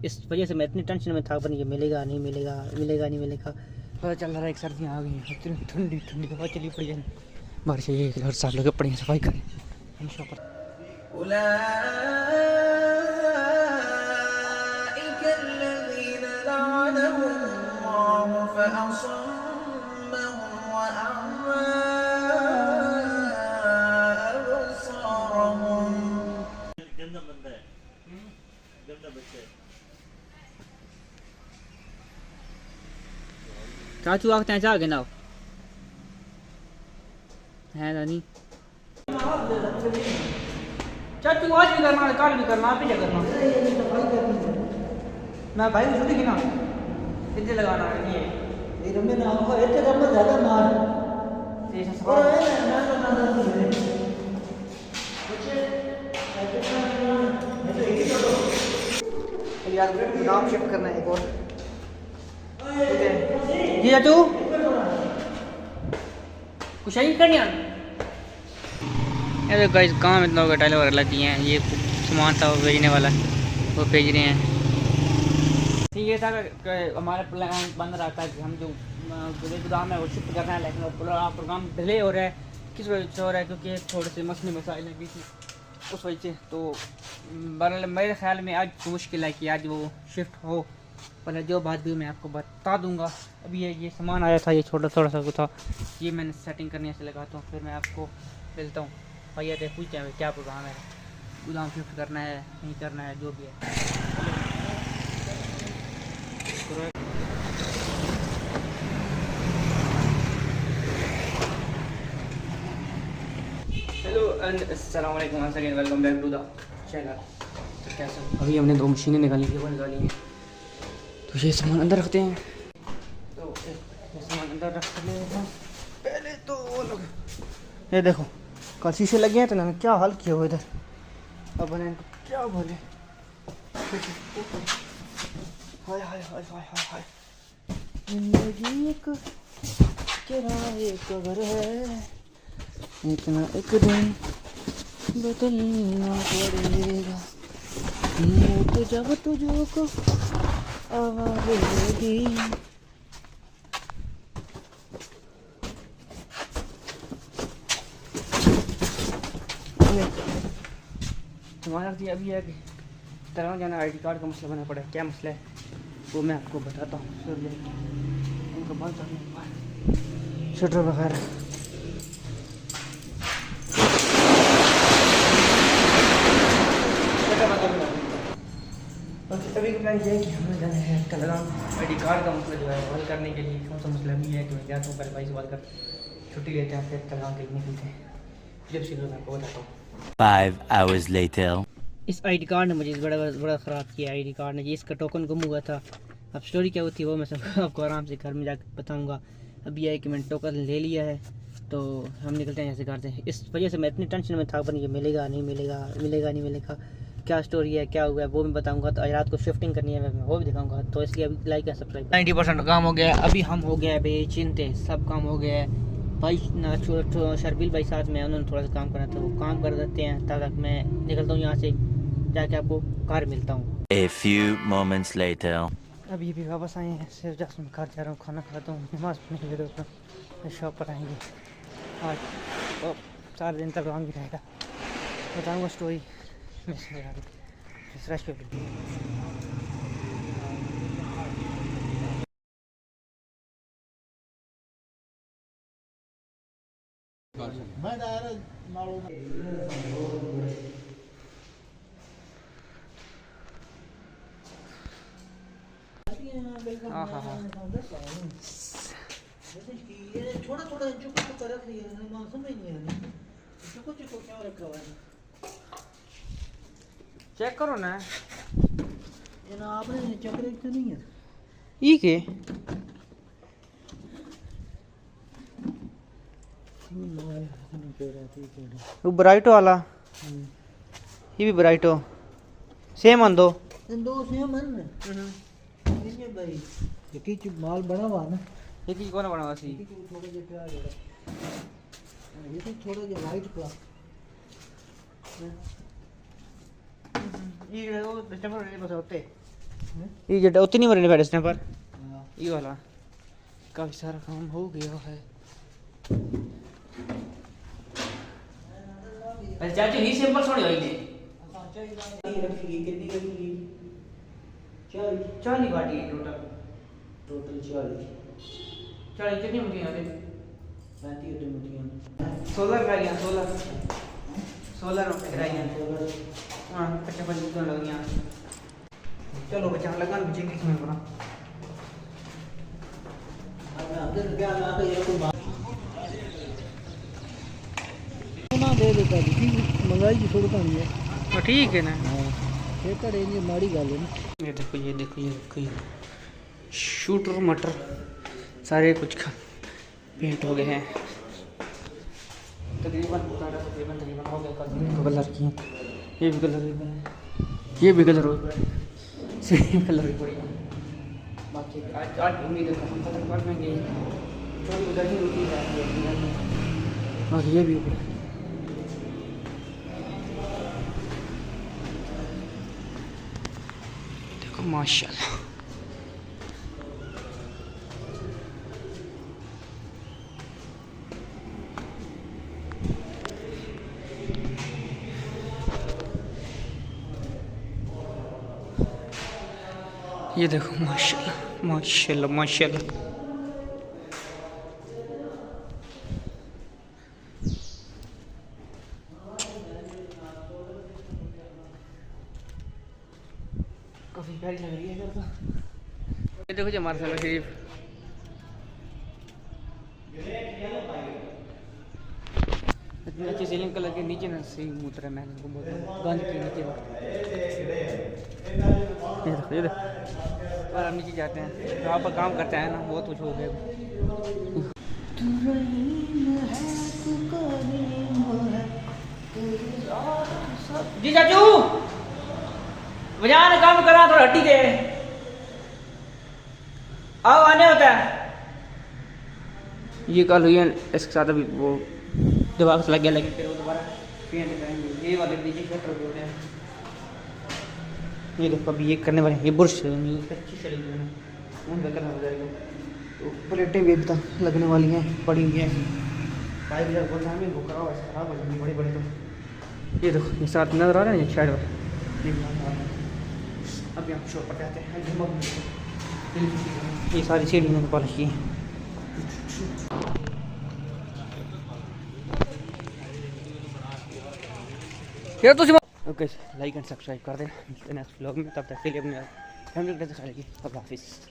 इस वजह से मैं इतनी टेंशन में था, पर ये मिलेगा नहीं मिलेगा, मिलेगा नहीं मिलेगा। पता चल रहा है एक सर्दियाँ आ गई हैं, इतनी ठंडी ठंडी हवा चली पड़ी है बारिश। ये हर साल लगे पड़ी है सफाई करें हमेशा पर। चाचू आखते हैं चाह के ना है नानी। चाचू आज भी करना, कल भी करना, आप ही करना। मैं भाई को छुट्टी की ना कितने लगाना है ये रमे ना हो इतने रमे ज्यादा मार ये सब और है ना ना तो यार नाम शिफ्ट करना है एक और जी चाचू कुछ नहीं करना। अरे गाइस काम इतना होगा, टाइल वगैरह लगी हैं, ये सामान था वो भेजने वाला वो भेज रहे हैं। ये था कि हमारा प्लान बन रहा था कि हम जो गोदाम है वो शिफ्ट करना है, लेकिन वो प्रोग्राम डिले हो रहा है। किस वजह से हो रहा है? क्योंकि थोड़े से मसले मसाइल हैं बीच में, उस वजह से। तो मेरे ख्याल में आज मुश्किल है कि आज वो शिफ्ट हो, पहले जो बात भी मैं आपको बता दूंगा। अभी ये सामान आया था, ये छोटा थोड़ा सा था, ये मैंने सेटिंग करने से लगाता हूँ, फिर मैं आपको मिलता हूँ। भैया से पूछते हैं क्या प्रोग्राम है, गोदाम शिफ्ट करना है नहीं करना है, जो भी है। हेलो एंड अस्सलाम वालेकुम, once again welcome back to the channel. तो कैसे अभी हमने 2 मशीनें निकाली हैं, वो निकाली हैं, तो ये सामान अंदर रखते हैं। तो ये सामान अंदर रख ले हैं पहले। तो वो लोग ये देखो कल शीशे लगे हैं, तो इन्होंने क्या हाल किया हुआ इधर। अब मैंने इनको क्या बोले, हाय हाय हाय हाय हाय हाय, जिंदगी एक किराए का घर है, इतना एक दिन बदलना पड़ेगा, तो जब तुझको आवाज़ होगी। हमारा अभी है कि तरह जाना ID कार्ड का मसला बना पड़ा है। क्या मसला है वो मैं आपको बताता हूँ। उनका बंद करने शटर वगैरह अभी का प्लान ये है कि हमें जाना है कलराम ID कार्ड का मसला जो है हल करने के लिए। कौन सा मसला भी है कि मैं जाता हूँ, पहले भाई से बात कर छुट्टी लेते हैं, फिर कलराम के लिए निकलते हैं। जब सीधे मैं आपको बताता हूँ। 5 hours later. इस ID कार्ड ने मुझे बड़ा ख़राब किया। ID कार्ड ने, ये इसका टोकन गुम हुआ था। अब स्टोरी क्या होती है वो मैं सब आपको आराम से घर में जाकर बताऊंगा। अभी है कि मैंने टोकन ले लिया है, तो हम निकलते हैं यहाँ से घर से। इस वजह से मैं इतनी टेंशन में था, पर ये मिलेगा नहीं मिलेगा, मिलेगा नहीं मिलेगा, क्या स्टोरी है क्या हुआ है वो भी बताऊंगा। तो आज रात को शिफ्टिंग करनी है, मैं वो भी दिखाऊंगा। तो इसलिए अभी लाइक या सब्सक्राइब। 90% काम हो गया है, अभी हम हो गया है बेचिंते, सब काम हो गया है। भाई ना शर्बील भाई साथ में, उन्होंने थोड़ा सा काम करना था, वो काम कर देते हैं, तब तक मैं निकलता हूँ यहाँ से, जाके आपको घर मिलता हूँ। A few moments later. अभी भी वापस आए हैं, सिर्फ जस्ट मैं घर जा रहा हूँ, खाना खाता हूँ, नमाज पढ़ने के लिए शॉप पर आएंगे। आज तो 4 दिन तक लॉन्ग ही रहेगा, बताऊँगा स्टोरी। फ्रेश पे हाँ हाँ हाँ थोड़ा थोड़ा चुका चुका रख रही है, समझ नहीं आ रही चुको चुको क्यों रखा हुआ है। चेक करो ना ये ना, आपने चेक रखते नहीं है ये के वो ब्राइटो वाला, ये भी ब्राइटो सेम आन दो सेम है भाई। ये की माल बड़ा हुआ ना, ये की कौन बना हुआ सी, थोड़ा जे प्यार है ये तो थोड़ा जे लाइट का ये वो कस्टमर बस होते ये जो उतनी मरने बैठे इसने पर ये वाला काफ़ी सारा काम हो गया है। अच्छा चाची ही सिंपल सोनी होई ने 40 बाटी है टोटल 40 कितनी मुठियां आते 35 मुठियां 16 कराइयां 16 कराइयां हां कच्चे पल तो लगियां। चलो बचा लगा बचे की समय बना दे देता महंगाई की थोड़ी कमी है। ठीक है ना ये घड़े नहीं माड़ी गल है ना। ये देखो ये शूटर मटर सारे कुछ पेंट हो गए हैं तकरीबन हो गया। कलर किए ये भी कलर हो गया सेम कलर भी पड़ी बाकी आज उम्मीद है हम खत्म कर देंगे थोड़ी उधर ही रुकी है बाकी ये भी हो गया। देखो माशाल्लाह ये देखो माशाल्लाह माशाल्लाह माशाल्लाह। काफी प्यारी लग रही है इधर तो। ये देखो जी हमारा साला शरीफ इतनी अच्छी सीलिंग कलर के नीचे ना सही उतरा मैं इनको बहुत गंद के नीचे ये देखो और हम नीचे जाते हैं जहाँ पर काम करते हैं ना बहुत कुछ हो गया। जी चाचू बजान काम करा थोड़ा हट्टी दे आओ आने होता है। ये कल हुई है इसके साथ अभी वो दिमाग से लग गया लेकिन फिर वो दोबारा पेंट करेंगे। ये वाले नीचे शटर हो रहे हैं ये देखो अभी ये करने वाले ये बुर्श अच्छी चली गई है उनका करना हो जाएगा। तो प्लेटें भी एकदम लगने वाली हैं पड़ी हुई हैं पाइप जब बोलना है वो कराओ ऐसा खराब हो जाएंगी बड़े बड़े। तो ये देखो ये साथ नजर आ रहा है ये शायद अभी हम शो पर जाते हैं। ये सारी सीढ़ी मैंने पॉलिश की यार तो ओके लाइक एंड सब्सक्राइब कर देना नेक्स्ट व्लॉग में। तब तक के लिए अपने फैमिली के साथ अल्लाह हाफिज़।